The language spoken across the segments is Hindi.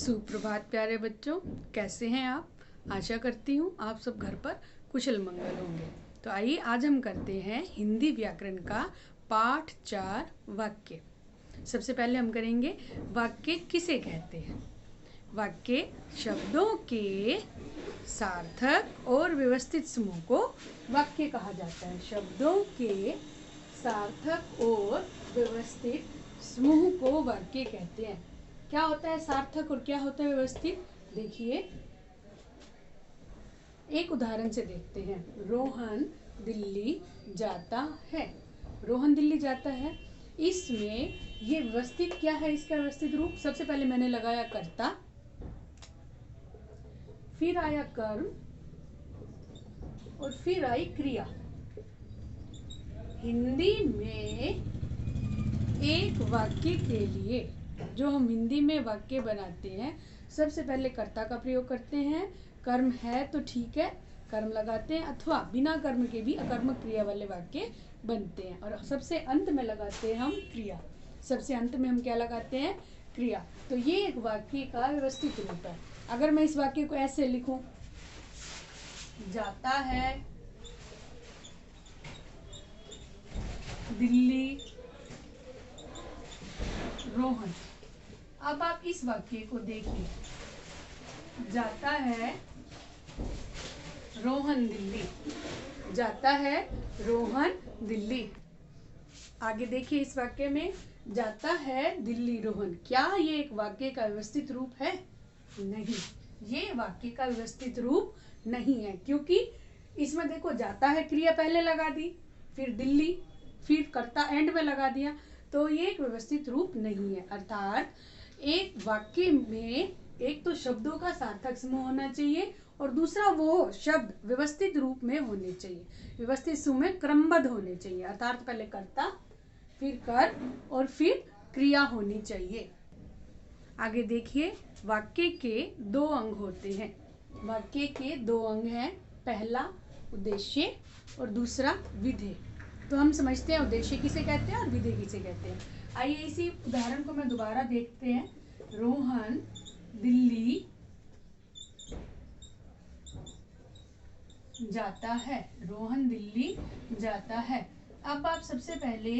सुप्रभात प्यारे बच्चों, कैसे हैं आप। आशा करती हूँ आप सब घर पर कुशल मंगल होंगे। तो आइए आज हम करते हैं हिंदी व्याकरण का पाठ 4 वाक्य। सबसे पहले हम करेंगे वाक्य किसे कहते हैं। वाक्य शब्दों के सार्थक और व्यवस्थित समूह को वाक्य कहा जाता है। शब्दों के सार्थक और व्यवस्थित समूह को वाक्य कहते हैं। क्या होता है सार्थक और क्या होता है व्यवस्थित, देखिए एक उदाहरण से देखते हैं। रोहन दिल्ली जाता है। रोहन दिल्ली जाता है, इसमें ये व्यवस्थित क्या है, इसका व्यवस्थित रूप सबसे पहले मैंने लगाया कर्ता, फिर आया कर्म और फिर आई क्रिया। हिंदी में एक वाक्य के लिए जो हम हिंदी में वाक्य बनाते हैं, सबसे पहले कर्ता का प्रयोग करते हैं। कर्म है तो ठीक है, कर्म लगाते हैं, अथवा बिना कर्म के भी अकर्मक क्रिया वाले वाक्य बनते हैं। और सबसे अंत में लगाते हैं हम क्रिया। सबसे अंत में हम क्या लगाते हैं, क्रिया। तो ये एक वाक्य का व्यवस्थित रूप है। अगर मैं इस वाक्य को ऐसे लिखूं, जाता है दिल्ली रोहन। अब आप इस वाक्य को देखिए, जाता है रोहन दिल्ली, जाता है रोहन दिल्ली। आगे देखिए इस वाक्य में जाता है दिल्ली रोहन। क्या ये एक वाक्य का व्यवस्थित रूप है? नहीं, ये वाक्य का व्यवस्थित रूप नहीं है, क्योंकि इसमें देखो जाता है क्रिया पहले लगा दी, फिर दिल्ली, फिर कर्ता एंड में लगा दिया, तो ये एक व्यवस्थित रूप नहीं है। अर्थात एक वाक्य में एक तो शब्दों का सार्थक समूह होना चाहिए और दूसरा वो शब्द व्यवस्थित रूप में होने चाहिए, व्यवस्थित समूह में क्रमबद्ध होने चाहिए। अर्थात पहले कर्ता, फिर कर्म और फिर क्रिया होनी चाहिए। आगे देखिए, वाक्य के दो अंग होते हैं। वाक्य के दो अंग हैं, पहला उद्देश्य और दूसरा विधेय। तो हम समझते हैं उद्देश्य किसे कहते हैं और विधेय किसे कहते हैं। आइए इसी उदाहरण को मैं दोबारा देखते हैं। रोहन दिल्ली जाता है। रोहन दिल्ली जाता है। अब आप सबसे पहले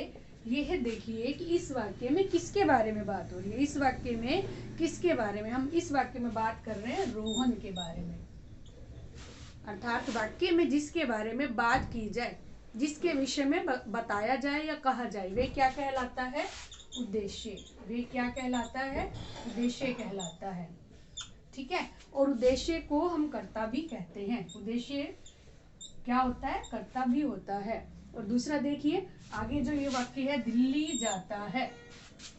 यह देखिए कि इस वाक्य में किसके बारे में बात हो रही है। इस वाक्य में किसके बारे में, हम इस वाक्य में बात कर रहे हैं रोहन के बारे में। अर्थात वाक्य में जिसके बारे में बात की जाए, जिसके विषय में बताया जाए या कहा जाए, वे क्या कहलाता है, उद्देश्य। वे क्या कहलाता है, उद्देश्य कहलाता है। ठीक है, और उद्देश्य को हम कर्ता भी कहते हैं। उद्देश्य क्या होता है, कर्ता भी होता है। और दूसरा देखिए आगे जो ये वाक्य है, दिल्ली जाता है।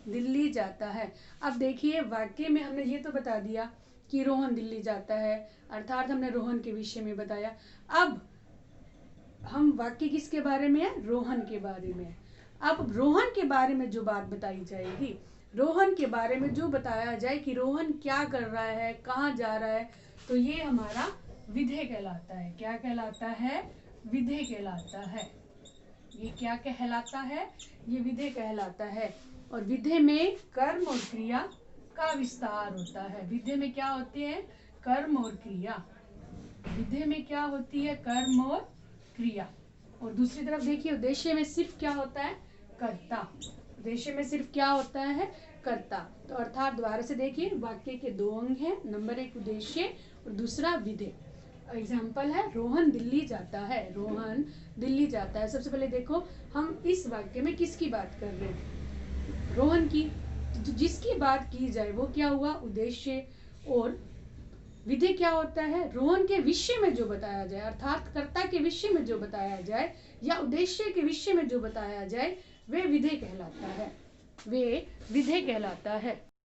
दिल्ली जाता है। अब देखिए वाक्य में हमने ये तो बता दिया कि रोहन दिल्ली जाता है, अर्थात हमने रोहन के विषय में बताया। अब हम वाक्य किसके बारे में है, रोहन के बारे में। अब रोहन के बारे में जो बात बताई जाएगी, रोहन के बारे में जो बताया जाए कि रोहन क्या कर रहा है, कहाँ जा रहा है, तो ये हमारा विधेय कहलाता है। क्या कहलाता है, विधेय कहलाता है। ये क्या कहलाता है, ये विधेय कहलाता है। और विधेय में कर्म और क्रिया का विस्तार होता है। विधेय में क्या होते हैं, कर्म और क्रिया। विधेय में क्या होती है, कर्म और क्रिया। और दूसरी तरफ देखिए उद्देश्य में सिर्फ क्या होता है, कर्ता। उद्देश्य में सिर्फ क्या होता है, कर्ता। तो अर्थात दोबारा से देखिए वाक्य के दो अंग हैं, नंबर एक उद्देश्य और दूसरा विधेय। एग्जाम्पल है रोहन दिल्ली जाता है। रोहन दिल्ली जाता है। सबसे पहले देखो हम इस वाक्य में किसकी बात कर रहे हैं, रोहन की। तो जिसकी बात की जाए वो क्या हुआ, उद्देश्य। और विधेय क्या होता है, रोहन के विषय में जो बताया जाए, अर्थात कर्ता के विषय में जो बताया जाए या उद्देश्य के विषय में जो बताया जाए, वे विधेय कहलाता है। वे विधेय कहलाता है।